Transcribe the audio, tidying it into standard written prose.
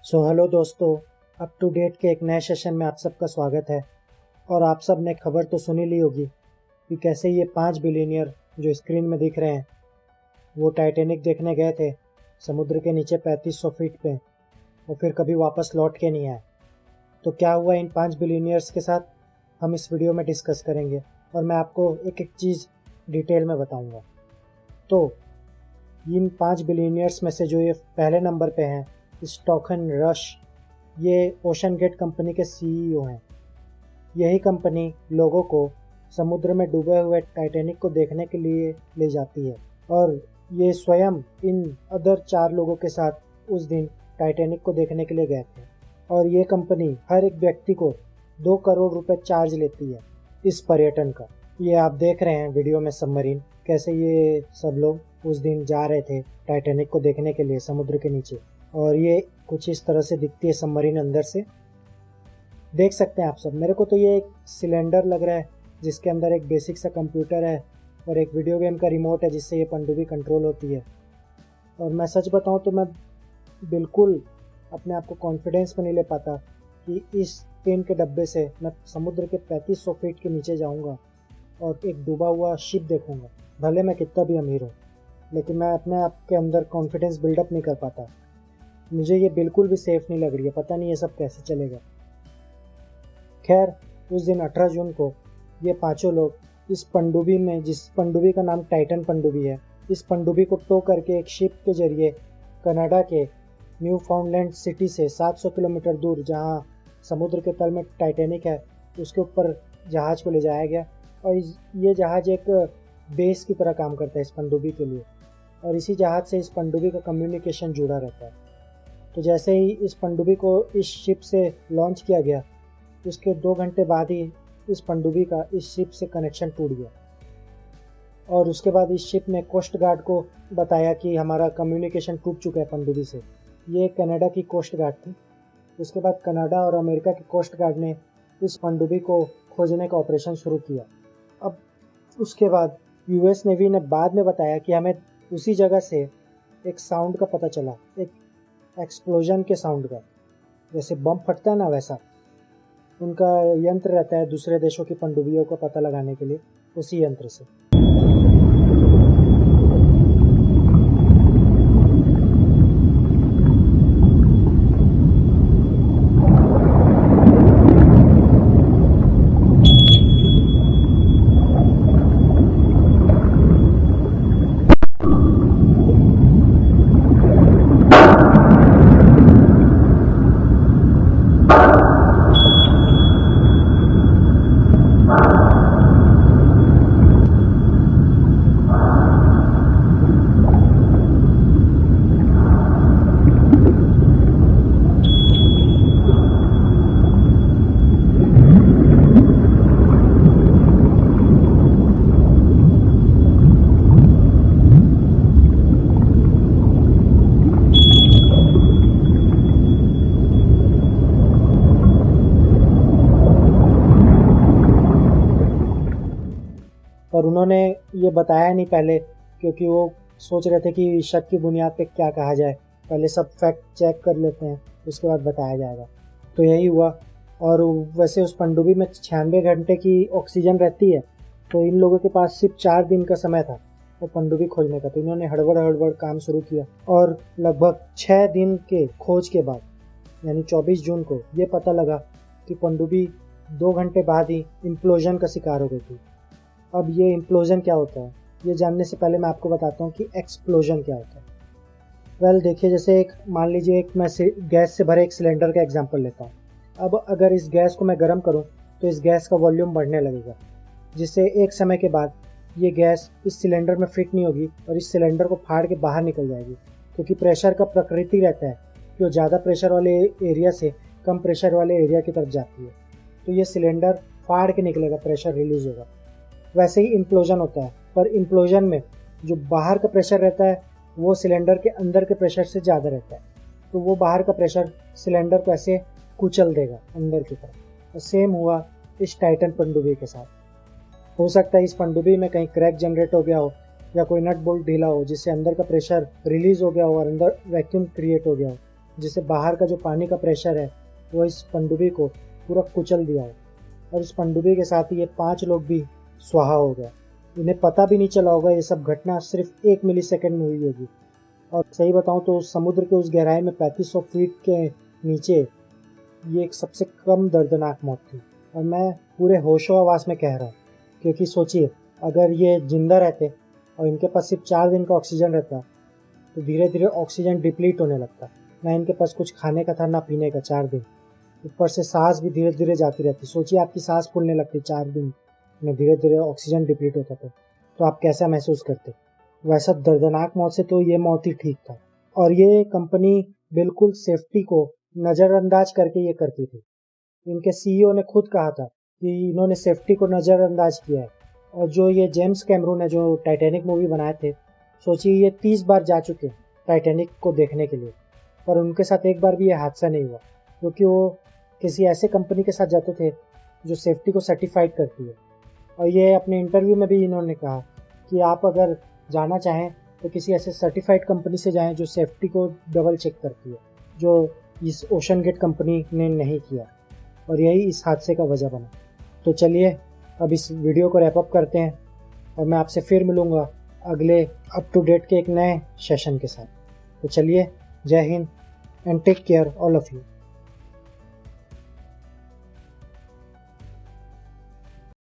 Hello दोस्तों, up to date के एक नए सेशन में आप सबका स्वागत है। और आप सब ने खबर तो सुनी ली होगी कि कैसे ये 5 बिलियनियर जो स्क्रीन में दिख रहे हैं वो टाइटैनिक देखने गए थे समुद्र के नीचे 3500 फीट पे, और फिर कभी वापस लौट के नहीं आए। तो क्या हुआ इन 5 बिलियनियर्स के साथ, हम इस वीडियो में डिस्कस करेंगे और मैं आपको एक एक चीज़ डिटेल में बताऊँगा। तो इन 5 बिलियनियर्स में से जो ये पहले नंबर पे हैं, स्टोकन रश, ये ओशन गेट कंपनी के सीईओ हैं। यही कंपनी लोगों को समुद्र में डूबे हुए टाइटैनिक को देखने के लिए ले जाती है, और ये स्वयं इन अदर 4 लोगों के साथ उस दिन टाइटैनिक को देखने के लिए गए थे। और ये कंपनी हर एक व्यक्ति को 2 करोड़ रुपए चार्ज लेती है इस पर्यटन का। ये आप देख रहे हैं वीडियो में सबमरीन, कैसे ये सब लोग उस दिन जा रहे थे टाइटैनिक को देखने के लिए समुद्र के नीचे। और ये कुछ इस तरह से दिखती है सबमरीन अंदर से, देख सकते हैं आप सब। मेरे को तो ये एक सिलेंडर लग रहा है जिसके अंदर एक बेसिक सा कंप्यूटर है और एक वीडियो गेम का रिमोट है जिससे ये पनडुब्बी कंट्रोल होती है। और मैं सच बताऊं तो मैं बिल्कुल अपने आप को कॉन्फिडेंस में नहीं ले पाता कि इस टिन के डब्बे से मैं समुद्र के 3500 फीट के नीचे जाऊंगा और एक डूबा हुआ शिप देखूंगा। भले मैं कितना भी अमीर हूँ, लेकिन मैं अपने आप के अंदर कॉन्फिडेंस बिल्डअप नहीं कर पाता। मुझे ये बिल्कुल भी सेफ़ नहीं लग रही है, पता नहीं ये सब कैसे चलेगा। खैर, उस दिन 18 जून को ये पांचों लोग इस पनडुब्बी में, जिस पनडुब्बी का नाम टाइटन पनडुब्बी है, इस पनडुब्बी को टो करके एक शिप के जरिए कनाडा के न्यू फाउंडलैंड सिटी से 700 किलोमीटर दूर, जहाँ समुद्र के तल में टाइटैनिक है, उसके ऊपर जहाज़ को ले जाया गया। और ये जहाज़ एक बेस की तरह काम करता है इस पनडुब्बी के लिए, और इसी जहाज़ से इस पनडुब्बी का कम्युनिकेशन जुड़ा रहता है। तो जैसे ही इस पनडुब्बी को इस शिप से लॉन्च किया गया, उसके 2 घंटे बाद ही इस पनडुब्बी का इस शिप से कनेक्शन टूट गया। और उसके बाद इस शिप ने कोस्ट गार्ड को बताया कि हमारा कम्युनिकेशन टूट चुका है पनडुब्बी से। ये कनाडा की कोस्ट गार्ड थी। उसके बाद कनाडा और अमेरिका की कोस्ट गार्ड ने इस पनडुब्बी को खोजने का ऑपरेशन शुरू किया। अब उसके बाद यूएस नेवी ने बाद में बताया कि हमें उसी जगह से एक साउंड का पता चला, एक एक्सप्लोजन के साउंड का, जैसे बम फटता है ना, वैसा उनका यंत्र रहता है दूसरे देशों की पनडुब्बियों का पता लगाने के लिए, उसी यंत्र से। और उन्होंने ये बताया नहीं पहले, क्योंकि वो सोच रहे थे कि शक की बुनियाद पे क्या कहा जाए, पहले सब फैक्ट चेक कर लेते हैं, उसके बाद बताया जाएगा। तो यही हुआ। और वैसे उस पनडुब्बी में 96 घंटे की ऑक्सीजन रहती है, तो इन लोगों के पास सिर्फ 4 दिन का समय था वो पनडुब्बी खोजने का। तो इन्होंने हड़बड़ काम शुरू किया, और लगभग 6 दिन के खोज के बाद, यानी 24 जून को ये पता लगा कि पनडुब्बी 2 घंटे बाद ही इम्प्लोजन का शिकार हो गई थी। अब ये इम्प्लोजन क्या होता है, ये जानने से पहले मैं आपको बताता हूँ कि एक्सप्लोजन क्या होता है। वेल देखिए, जैसे एक मान लीजिए एक मैं गैस से भरे एक सिलेंडर का एग्जांपल लेता हूँ। अब अगर इस गैस को मैं गर्म करूँ तो इस गैस का वॉल्यूम बढ़ने लगेगा, जिससे एक समय के बाद ये गैस इस सिलेंडर में फिट नहीं होगी और इस सिलेंडर को फाड़ के बाहर निकल जाएगी। क्योंकि प्रेशर का प्रकृति रहता है कि वो ज़्यादा प्रेशर वाले एरिया से कम प्रेशर वाले एरिया की तरफ जाती है, तो ये सिलेंडर फाड़ के निकलेगा, प्रेशर रिलीज होगा। वैसे ही इम्प्लोजन होता है, पर इम्प्लोजन में जो बाहर का प्रेशर रहता है वो सिलेंडर के अंदर के प्रेशर से ज़्यादा रहता है, तो वो बाहर का प्रेशर सिलेंडर को ऐसे कुचल देगा अंदर की तरफ। तो सेम हुआ इस टाइटन पनडुब्बी के साथ। हो सकता है इस पनडुब्बी में कहीं क्रैक जनरेट हो गया हो, या कोई नट बोल्ट ढीला हो जिससे अंदर का प्रेशर रिलीज हो गया हो और अंदर वैक्यूम क्रिएट हो गया हो, जिससे बाहर का जो पानी का प्रेशर है वो इस पनडुब्बी को पूरा कुचल दिया है, और इस पनडुब्बी के साथ ही ये 5 लोग भी स्वाहा हो गए। इन्हें पता भी नहीं चला होगा, ये सब घटना सिर्फ 1 मिलीसेकंड में हुई होगी। और सही बताऊं तो समुद्र के उस गहराई में 3500 फीट के नीचे ये एक सबसे कम दर्दनाक मौत थी। और मैं पूरे होशो हवास में कह रहा हूँ, क्योंकि सोचिए अगर ये जिंदा रहते और इनके पास सिर्फ 4 दिन का ऑक्सीजन रहता तो धीरे धीरे ऑक्सीजन डिप्लीट होने लगता। ना इनके पास कुछ खाने का था ना पीने का 4 दिन। ऊपर से सांस भी धीरे धीरे जाती रहती। सोचिए आपकी सांस फूलने लगती 4 दिन में, धीरे धीरे ऑक्सीजन डिप्लीट होता था, तो आप कैसा महसूस करते। वैसा दर्दनाक मौत से तो ये मौत ही ठीक था। और ये कंपनी बिल्कुल सेफ्टी को नज़रअंदाज करके ये करती थी। इनके सीईओ ने खुद कहा था कि इन्होंने सेफ्टी को नज़रअंदाज किया है। और जो ये जेम्स कैमरून है जो टाइटैनिक मूवी बनाए थे, सोचिए ये 30 बार जा चुके टाइटैनिक को देखने के लिए, पर उनके साथ एक बार भी ये हादसा नहीं हुआ, क्योंकि वो किसी ऐसे कंपनी के साथ जाते थे जो सेफ्टी को सर्टिफाइड करती है। और ये अपने इंटरव्यू में भी इन्होंने कहा कि आप अगर जाना चाहें तो किसी ऐसे सर्टिफाइड कंपनी से जाएं जो सेफ्टी को डबल चेक करती है, जो इस ओशन गेट कंपनी ने नहीं किया, और यही इस हादसे का वजह बना। तो चलिए अब इस वीडियो को रैप अप करते हैं, और मैं आपसे फिर मिलूँगा अगले अप टू डेट के एक नए सेशन के साथ। तो चलिए, जय Hind and take care all of you.